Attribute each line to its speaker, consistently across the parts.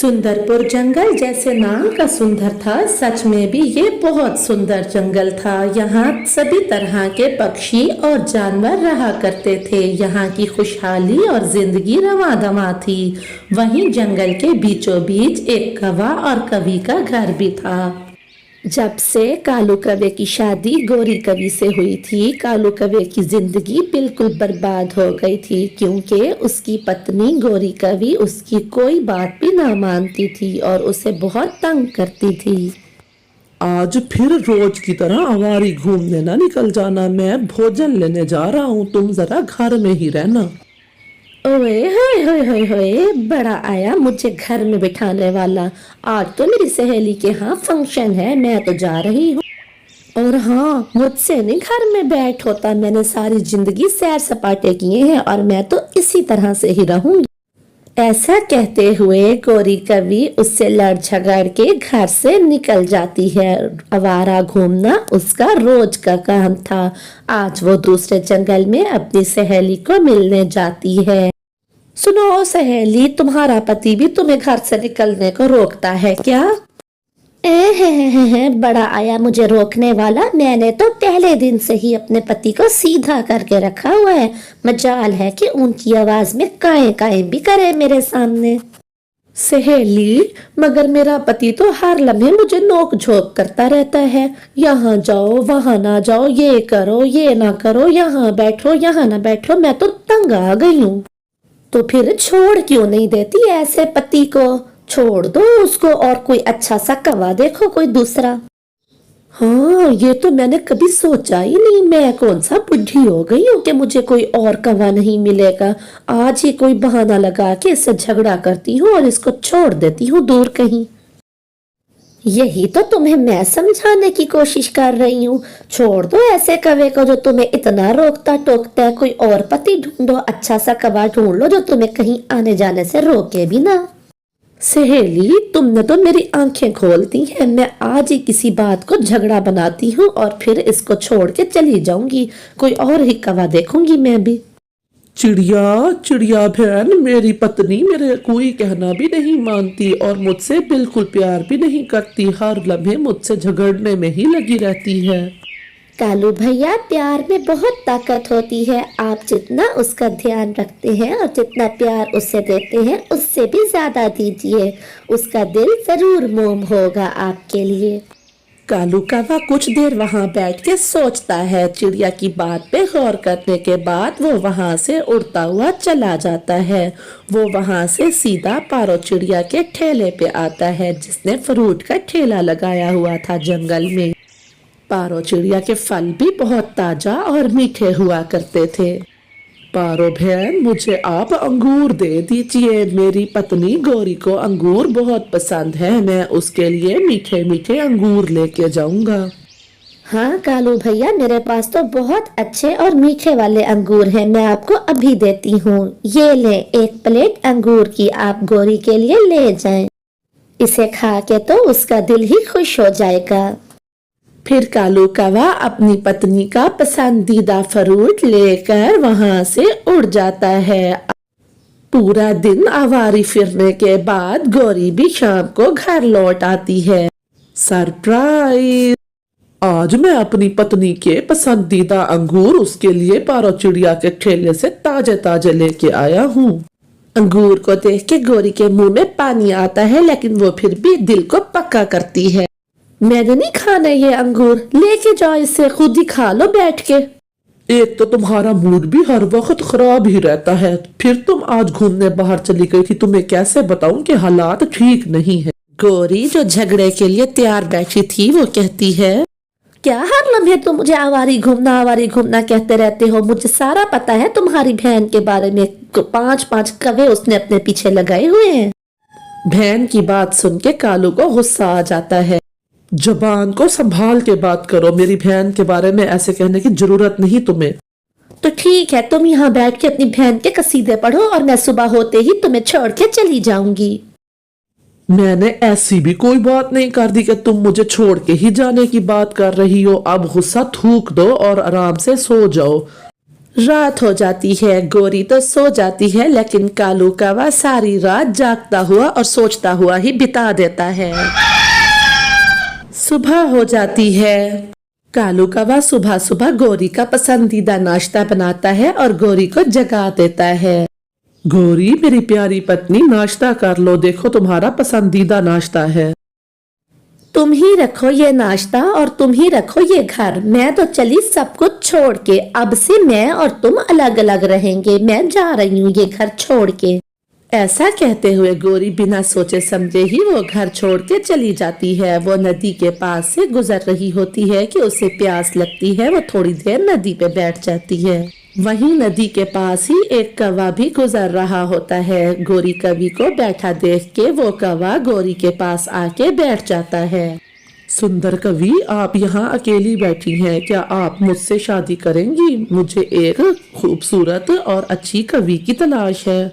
Speaker 1: सुंदरपुर जंगल जैसे नाम का सुंदर था, सच में भी ये बहुत सुंदर जंगल था। यहाँ सभी तरह के पक्षी और जानवर रहा करते थे। यहाँ की खुशहाली और जिंदगी रवां दवां थी। वहीं जंगल के बीचों बीच एक कौवा और कवि का घर भी था। जब से कालू कौवे की शादी गोरी कवि से हुई थी, कालू कौवे की जिंदगी बिल्कुल बर्बाद हो गई थी, क्योंकि उसकी पत्नी गोरी कवि उसकी कोई बात भी ना मानती थी और उसे बहुत तंग करती थी।
Speaker 2: आज फिर रोज की तरह आवारी घूमने ना निकल जाना। मैं भोजन लेने जा रहा हूँ, तुम जरा घर में ही रहना।
Speaker 1: ओए होए होए होए होए, बड़ा आया मुझे घर में बिठाने वाला। आज तो मेरी सहेली के यहाँ फंक्शन है, मैं तो जा रही हूँ। और हाँ, मुझसे नहीं घर में बैठ होता। मैंने सारी जिंदगी सैर सपाटे किए हैं और मैं तो इसी तरह से ही रहूंगी। ऐसा कहते हुए गोरी कवि उससे लड़ झगड़ के घर से निकल जाती है। आवारा घूमना उसका रोज का काम था। आज वो दूसरे जंगल में अपनी सहेली को मिलने जाती है। सुनो सहेली, तुम्हारा पति भी तुम्हें घर से निकलने को रोकता है क्या? बड़ा आया मुझे रोकने वाला। मैंने तो पहले दिन से ही अपने पति को सीधा करके रखा हुआ है। मजाल है कि ऊंची आवाज में काएं काएं भी करे मेरे सामने। सहेली, मगर मेरा पति तो हर लम्हे मुझे नोक झोंक करता रहता है। यहाँ जाओ, वहां ना जाओ, ये करो, ये ना करो, यहाँ बैठो, यहाँ ना बैठो। मैं तो तंग आ गई हूँ। तो फिर छोड़ क्यों नहीं देती ऐसे पति को? छोड़ दो उसको और कोई अच्छा सा कौवा देखो, कोई दूसरा। हाँ, ये तो मैंने कभी सोचा ही नहीं। मैं कौन सा बुढ़ी हो गई हूँ कि मुझे कोई और कौवा नहीं मिलेगा। आज ही कोई बहाना लगा के इससे झगड़ा करती हूँ और इसको छोड़ देती हूँ दूर कहीं। यही तो तुम्हें मैं समझाने की कोशिश कर रही हूँ। छोड़ दो ऐसे कौवे को जो तुम्हें इतना रोकता टोकता है। कोई और पति ढूंढो, अच्छा सा कौवा ढूंढ लो जो तुम्हें कहीं आने जाने से रोके भी ना। सहेली, तुमने तो मेरी आंखें खोल दी हैं। मैं आज ही किसी बात को झगड़ा बनाती हूँ और फिर इसको छोड़ के चली जाऊंगी। कोई और ही कौवा देखूंगी मैं भी।
Speaker 2: चिड़िया चिड़िया बहन, मेरी पत्नी मेरे कोई कहना भी नहीं मानती और मुझसे बिल्कुल प्यार भी नहीं करती। हर लम्हे मुझसे झगड़ने में ही लगी रहती है।
Speaker 1: कालू भैया, प्यार में बहुत ताकत होती है। आप जितना उसका ध्यान रखते हैं और जितना प्यार उसे देते हैं, उससे भी ज्यादा दीजिए। उसका दिल जरूर मोम होगा आपके लिए। कालू कौवा कुछ देर वहां बैठ के सोचता है। चिड़िया की बात पे गौर करने के बाद वो वहां से उड़ता हुआ चला जाता है। वो वहां से सीधा पारो चिड़िया के ठेले पे आता है, जिसने फ्रूट का ठेला लगाया हुआ था जंगल में। पारो चिड़िया के फल भी बहुत ताजा और मीठे हुआ करते थे। पारो बहन, मुझे आप अंगूर दे दीजिए। मेरी पत्नी गोरी को अंगूर बहुत पसंद है। मैं उसके लिए मीठे मीठे अंगूर लेके जाऊंगा। हाँ कालू भैया, मेरे पास तो बहुत अच्छे और मीठे वाले अंगूर हैं। मैं आपको अभी देती हूँ। ये ले, एक प्लेट अंगूर की आप गोरी के लिए ले जाएं। इसे खा के तो उसका दिल ही खुश हो जाएगा। फिर कालू कौवा अपनी पत्नी का पसंदीदा फ्रूट लेकर वहां से उड़ जाता है। पूरा दिन आवारी फिरने के बाद गोरी भी शाम को घर लौट आती है। सरप्राइज! आज मैं अपनी पत्नी के पसंदीदा अंगूर उसके लिए पारो चिड़िया के ठेले से ताजे ताजे लेके आया हूँ। अंगूर को देख के गोरी के मुंह में पानी आता है, लेकिन वो फिर भी दिल को पक्का करती है। मैंने नहीं खाना ये अंगूर, लेके जाओ, इसे खुद ही खा लो बैठ के।
Speaker 2: एक तो तुम्हारा मूड भी हर वक्त खराब ही रहता है। फिर तुम आज घूमने बाहर चली गई थी। तुम्हें कैसे बताऊं कि हालात ठीक नहीं है।
Speaker 1: गोरी, जो झगड़े के लिए तैयार बैठी थी, वो कहती है, क्या हर लम्हे तुम मुझे आवारी घूमना कहते रहते हो? मुझे सारा पता है तुम्हारी बहन के बारे में। 5-5 कौवे उसने अपने पीछे लगाए हुए हैं। बहन की बात सुन के कालू को गुस्सा आ जाता है।
Speaker 2: जबान को संभाल के बात करो। मेरी बहन के बारे में ऐसे कहने की जरूरत नहीं तुम्हें।
Speaker 1: तो ठीक है, तुम यहाँ बैठ के अपनी बहन के कसीदे पढ़ो और मैं सुबह होते ही तुम्हें छोड़ के चली जाऊंगी।
Speaker 2: मैंने ऐसी भी कोई बात नहीं कर दी कि तुम मुझे छोड़ के ही जाने की बात कर रही हो। अब गुस्सा थूक दो और आराम से सो जाओ। रात हो जाती है, गोरी तो सो जाती है, लेकिन कालू कौवा सारी रात जागता हुआ और सोचता हुआ ही बिता देता है। सुबह हो जाती है। कालू कौवा सुबह सुबह गोरी का पसंदीदा नाश्ता बनाता है और गोरी को जगा देता है। गोरी, मेरी प्यारी पत्नी, नाश्ता कर लो, देखो तुम्हारा पसंदीदा नाश्ता है।
Speaker 1: तुम ही रखो ये नाश्ता और तुम ही रखो ये घर, मैं तो चली सब कुछ छोड़ के। अब से मैं और तुम अलग अलग रहेंगे, मैं जा रही हूँ ये घर छोड़ के।
Speaker 2: ऐसा कहते हुए गोरी बिना सोचे समझे ही वो घर छोड़ के चली जाती है। वो नदी के पास से गुजर रही होती है कि उसे प्यास लगती है। वो थोड़ी देर नदी पे बैठ जाती है। वहीं नदी के पास ही एक कौवा भी गुजर रहा होता है। गोरी कवि को बैठा देख के वो कौवा गोरी के पास आके बैठ जाता है। सुंदर कवि, आप यहाँ अकेली बैठी हैं, क्या आप मुझसे शादी करेंगी? मुझे एक खूबसूरत और अच्छी कवि की तलाश है।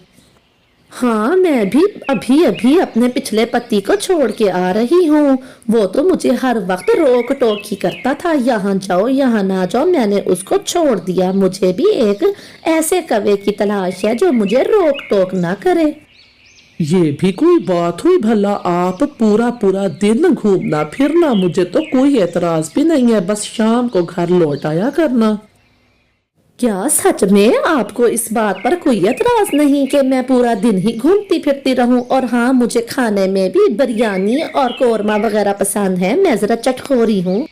Speaker 1: हाँ, मैं भी अभी अभी अपने पिछले पति को छोड़ के आ रही हूँ। वो तो मुझे हर वक्त रोक टोक ही करता था, यहाँ जाओ यहाँ ना जाओ। मैंने उसको छोड़ दिया। मुझे भी एक ऐसे कवि की तलाश है जो मुझे रोक टोक ना करे।
Speaker 2: ये भी कोई बात हुई भला? आप पूरा पूरा दिन घूमना फिरना, मुझे तो कोई एतराज भी नहीं है, बस शाम को घर लौट आया करना।
Speaker 1: क्या सच में आपको इस बात पर कोई एतराज नहीं कि मैं पूरा दिन ही घूमती फिरती रहूं? और हाँ, मुझे खाने में भी बिरयानी और कोरमा वगैरह पसंद है, मैं जरा चटखोरी हूँ।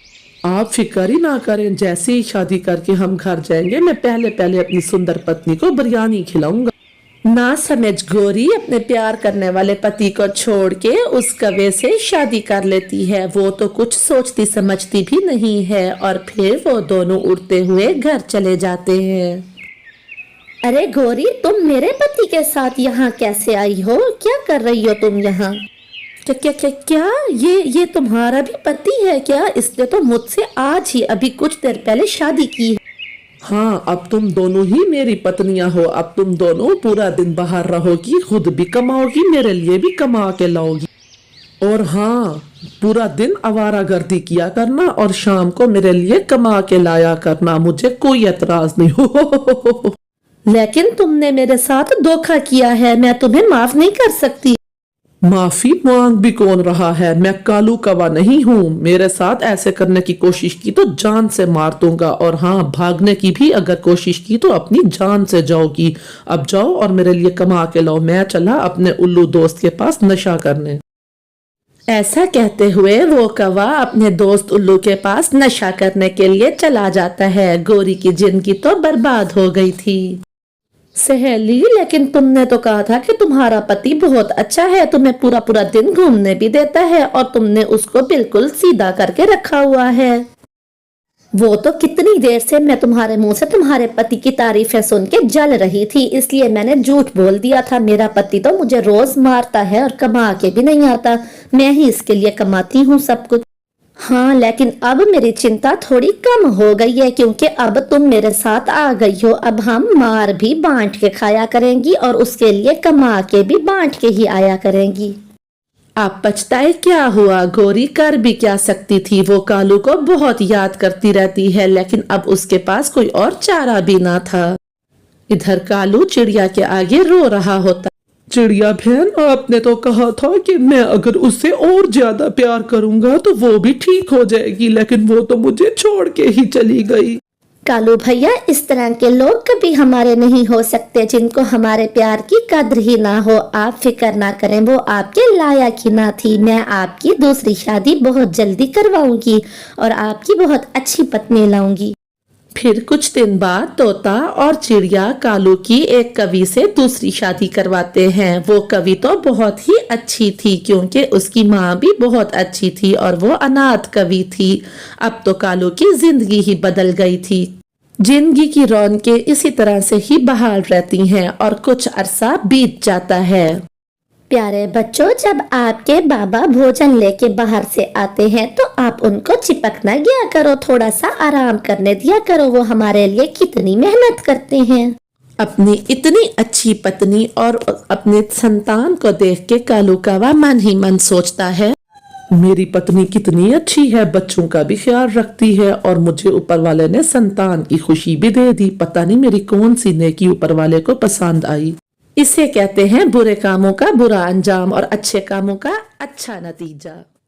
Speaker 2: आप फिक्र ही ना करें, जैसे ही शादी करके हम घर जाएंगे मैं पहले पहले अपनी सुंदर पत्नी को बिरयानी खिलाऊंगा।
Speaker 1: ना समझ गोरी अपने प्यार करने वाले पति को छोड़ के उस कौवे से शादी कर लेती है। वो तो कुछ सोचती समझती भी नहीं है और फिर वो दोनों उड़ते हुए घर चले जाते हैं। अरे गोरी, तुम मेरे पति के साथ यहाँ कैसे आई हो? क्या कर रही हो तुम यहाँ? क्या क्या क्या क्या ये तुम्हारा भी पति है क्या? इसने तो मुझसे आज ही अभी कुछ देर पहले शादी की है।
Speaker 2: हाँ, अब तुम दोनों ही मेरी पत्नियां हो। अब तुम दोनों पूरा दिन बाहर रहोगी, खुद भी कमाओगी, मेरे लिए भी कमा के लाओगी। और हाँ, पूरा दिन आवारागर्दी किया करना और शाम को मेरे लिए कमा के लाया करना, मुझे कोई एतराज नहीं हो।
Speaker 1: लेकिन तुमने मेरे साथ धोखा किया है, मैं तुम्हें माफ नहीं कर सकती।
Speaker 2: माफी मांग भी कौन रहा है? मैं कालू कौवा नहीं हूँ। मेरे साथ ऐसे करने की कोशिश की तो जान से मार दूंगा, और हाँ, भागने की भी अगर कोशिश की तो अपनी जान से जाओगी। अब जाओ और मेरे लिए कमा के लाओ, मैं चला अपने उल्लू दोस्त के पास नशा करने।
Speaker 1: ऐसा कहते हुए वो कौवा अपने दोस्त उल्लू के पास नशा करने के लिए चला जाता है। गोरी की जिंदगी तो बर्बाद हो गई थी। सहेली, लेकिन तुमने तो कहा था कि तुम्हारा पति बहुत अच्छा है, तुम्हें पूरा पूरा दिन घूमने भी देता है और तुमने उसको बिल्कुल सीधा करके रखा हुआ है। वो तो कितनी देर से मैं तुम्हारे मुंह से तुम्हारे पति की तारीफें सुन के जल रही थी, इसलिए मैंने झूठ बोल दिया था। मेरा पति तो मुझे रोज मारता है और कमा के भी नहीं आता, मैं ही इसके लिए कमाती हूँ सब कुछ। हाँ, लेकिन अब मेरी चिंता थोड़ी कम हो गई है क्योंकि अब तुम मेरे साथ आ गई हो। अब हम मार भी बांट के खाया करेंगी और उसके लिए कमा के भी बांट के ही आया करेंगी।
Speaker 2: आप पछताए क्या हुआ? गोरी कर भी क्या सकती थी? वो कालू को बहुत याद करती रहती है, लेकिन अब उसके पास कोई और चारा भी ना था। इधर कालू चिड़िया के आगे रो रहा होता। चिड़िया बहन, आपने तो कहा था कि मैं अगर उससे और ज्यादा प्यार करूंगा तो वो भी ठीक हो जाएगी, लेकिन वो तो मुझे छोड़ के ही चली गई।
Speaker 1: कालू भैया, इस तरह के लोग कभी हमारे नहीं हो सकते जिनको हमारे प्यार की कद्र ही ना हो। आप फिक्र ना करें, वो आपके लायक ही ना थी। मैं आपकी दूसरी शादी बहुत जल्दी करवाऊंगी और आपकी बहुत अच्छी पत्नी लाऊंगी।
Speaker 2: फिर कुछ दिन बाद तोता और चिड़िया कालू की एक कवि से दूसरी शादी करवाते हैं। वो कवि तो बहुत ही अच्छी थी क्योंकि उसकी माँ भी बहुत अच्छी थी और वो अनाथ कवि थी। अब तो कालू की जिंदगी ही बदल गई थी। जिंदगी की रौनकें इसी तरह से ही बहाल रहती हैं और कुछ अरसा बीत जाता है।
Speaker 1: प्यारे बच्चों, जब आपके बाबा भोजन लेके बाहर से आते हैं तो आप उनको चिपकना गया करो, थोड़ा सा आराम करने दिया करो। वो हमारे लिए कितनी मेहनत करते हैं।
Speaker 2: अपनी इतनी अच्छी पत्नी और अपने संतान को देख के कालू कौवा मन ही मन सोचता है, मेरी पत्नी कितनी अच्छी है, बच्चों का भी ख्याल रखती है और मुझे ऊपर वाले ने संतान की खुशी भी दे दी। पता नहीं मेरी कौन सी नेकी ऊपर वाले को पसंद आई। इसे कहते हैं बुरे कामों का बुरा अंजाम और अच्छे कामों का अच्छा नतीजा।